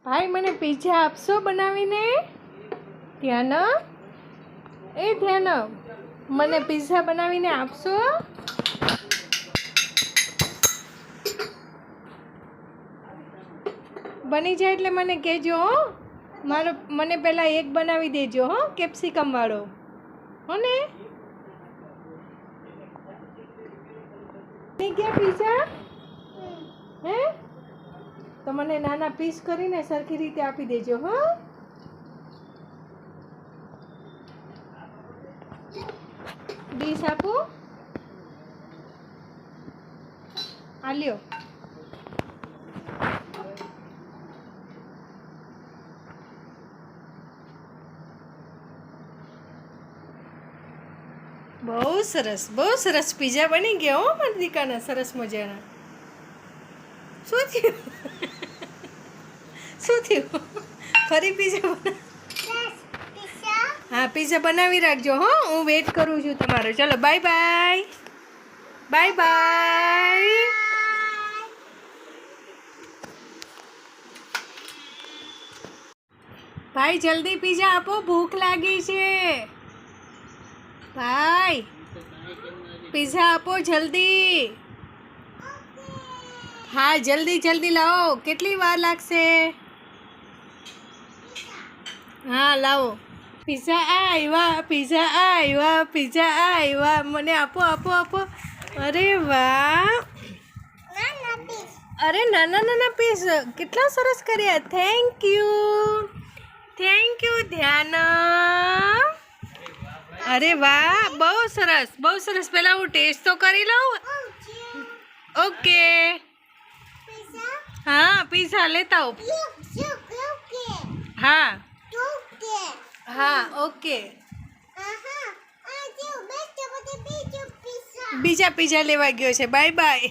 ભાઈ મને પિઝા આપશો બનાવીને? ધ્યાન, એ ધ્યાન, મને પિઝા બનાવીને આપશો? બની જાય એટલે મને કહેજો હો. મને પહેલાં એક બનાવી દેજો હો, કેપ્સિકમ વાળો હો ને. બની ગયા પિઝા? હે તો મને નાના પીસ કરીને સરખી રીતે આપી દેજો હો. ડીશ આપો. આ લ્યો. બહુ સરસ પિઝા બની ગયા હો મારી દીકરાના, સરસ મજાના. શું થયું? શું થયું? ફરી પિઝા હા, પિઝા બનાવી રાખજો હો. હું વેઇટ કરું છું તમારો. ચલો બાય બાય. Bye bye. ભાઈ જલ્દી પિઝા આપો, ભૂખ લાગી છે. ભાઈ પિઝા આપો જલ્દી. હા જલ્દી લાવો. કેટલી વાર લાગશે? હા લાવો. પિઝા આવ્યા. મને આપો. અરે વાહ. અરે નાના પીસ કેટલા સરસ કર્યા. થેન્ક યુ ધ્યાન. અરે વાહ, બહુ સરસ. પહેલાં હું ટેસ્ટ તો કરી લઉં. ઓકે. હા પિઝા લેતા આવો. હા ઓકે. બીજા પિઝા લેવા ગયો છે. Bye bye.